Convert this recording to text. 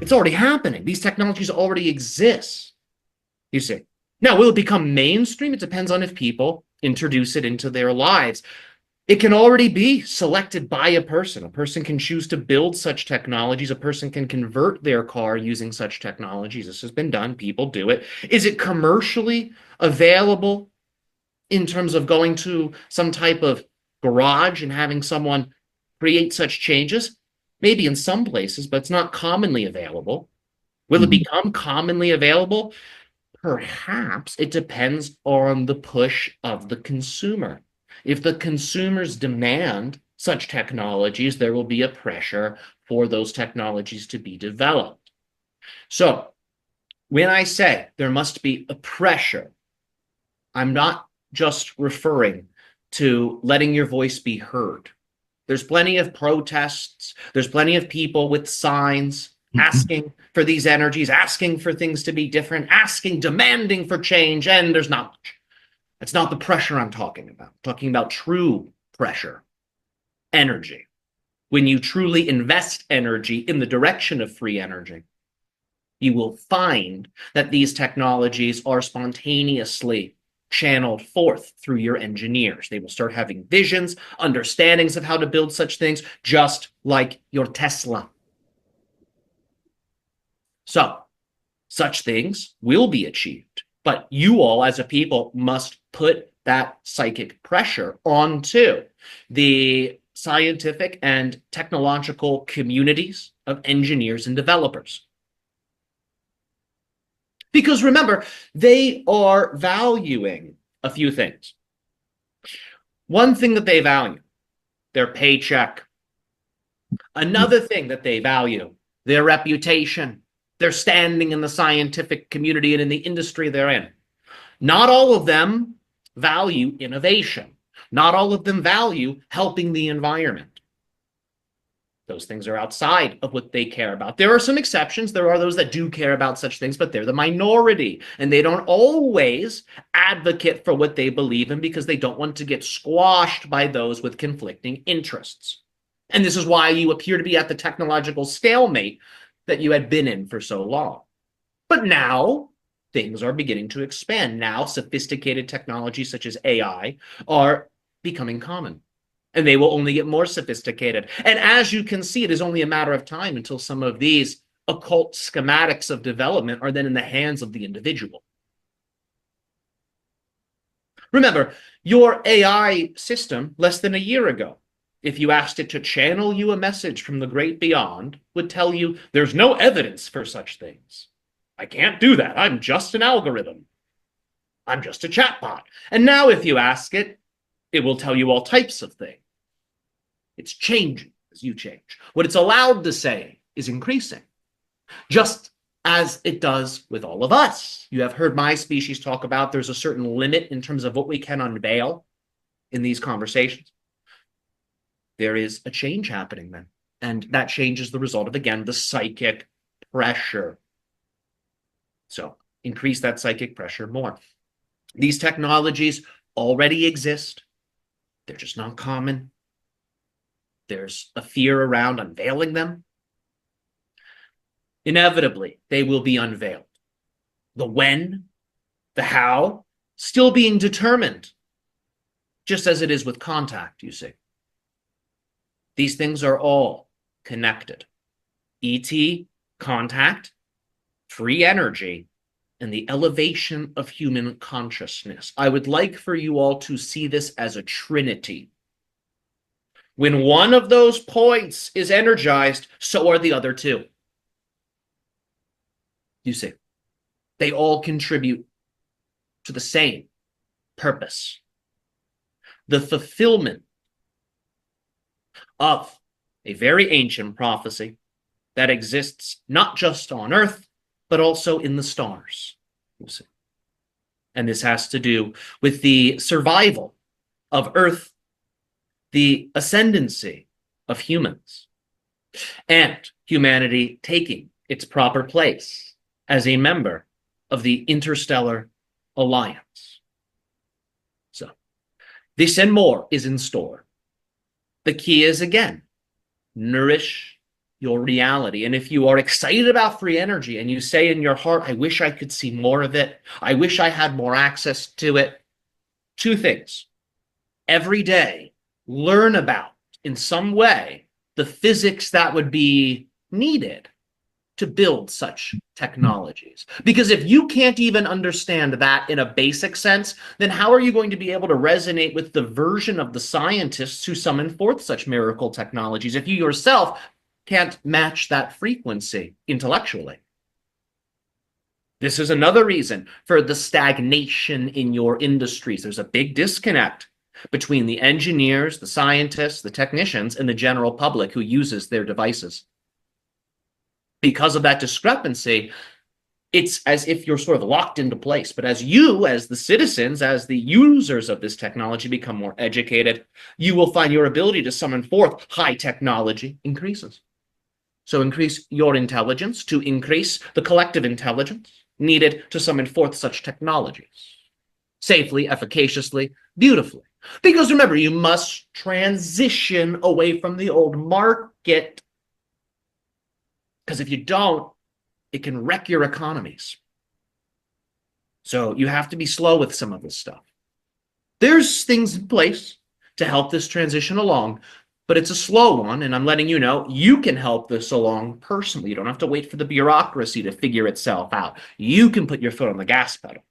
It's already happening. These technologies already exist, you see. Now, will it become mainstream? It depends on if people introduce it into their lives. It can already be selected by a person. A person can choose to build such technologies. A person can convert their car using such technologies. This has been done. People do it. Is it commercially available in terms of going to some type of garage and having someone create such changes? Maybe in some places, but it's not commonly available. Will it Mhm. become commonly available? Perhaps. It depends on the push of the consumer. If the consumers demand such technologies, there will be a pressure for those technologies to be developed. So when I say there must be a pressure, I'm not just referring to letting your voice be heard. There's plenty of protests. There's plenty of people with signs asking for these energies, asking for things to be different, asking, demanding for change, and there's not much. That's not the pressure I'm talking about. I'm talking about true pressure, energy. When you truly invest energy in the direction of free energy, you will find that these technologies are spontaneously channeled forth through your engineers. They will start having visions, understandings of how to build such things, just like your Tesla. So, such things will be achieved, but you all, as a people, must put that psychic pressure onto the scientific and technological communities of engineers and developers. Because remember, they are valuing a few things. One thing that they value, their paycheck. Another thing that they value, their reputation, their standing in the scientific community and in the industry they're in. Not all of them value innovation. Not all of them value helping the environment. Those things are outside of what they care about. There are some exceptions. There are those that do care about such things, but they're the minority. And they don't always advocate for what they believe in because they don't want to get squashed by those with conflicting interests. And this is why you appear to be at the technological stalemate that you had been in for so long. But now things are beginning to expand. Now sophisticated technologies such as AI are becoming common, and they will only get more sophisticated. And as you can see, it is only a matter of time until some of these occult schematics of development are then in the hands of the individual. Remember, your AI system less than a year ago, if you asked it to channel you a message from the great beyond, would tell you there's no evidence for such things. I can't do that. I'm just an algorithm. I'm just a chatbot. And now if you ask it, it will tell you all types of things. It's changing as you change. What it's allowed to say is increasing, just as it does with all of us. You have heard my species talk about there's a certain limit in terms of what we can unveil in these conversations. There is a change happening then. And that change is the result of, again, the psychic pressure. So increase that psychic pressure more. These technologies already exist. They're just not common. There's a fear around unveiling them. Inevitably, they will be unveiled. The when, the how, still being determined, just as it is with contact, you see. These things are all connected. ET, contact, free energy, and the elevation of human consciousness. I would like for you all to see this as a trinity. When one of those points is energized, so are the other two. You see, they all contribute to the same purpose. The fulfillment of a very ancient prophecy that exists not just on Earth, but also in the stars. You see. And this has to do with the survival of Earth, the ascendancy of humans, and humanity taking its proper place as a member of the interstellar alliance. So, this and more is in store. The key is, again, nourish your reality. And if you are excited about free energy and you say in your heart, I wish I could see more of it, I wish I had more access to it, two things. Every day, learn about, in some way, the physics that would be needed to build such technologies. Because if you can't even understand that in a basic sense, then how are you going to be able to resonate with the version of the scientists who summon forth such miracle technologies if you yourself can't match that frequency intellectually? This is another reason for the stagnation in your industries. There's a big disconnect between the engineers, the scientists, the technicians, and the general public who uses their devices. Because of that discrepancy, it's as if you're sort of locked into place. But as you, as the citizens, as the users of this technology become more educated, you will find your ability to summon forth high technology increases. So increase your intelligence to increase the collective intelligence needed to summon forth such technologies safely, efficaciously, beautifully. Because remember, you must transition away from the old market. Because if you don't, it can wreck your economies. So you have to be slow with some of this stuff. There's things in place to help this transition along, but it's a slow one, and I'm letting you know you can help this along personally. You don't have to wait for the bureaucracy to figure itself out. You can put your foot on the gas pedal.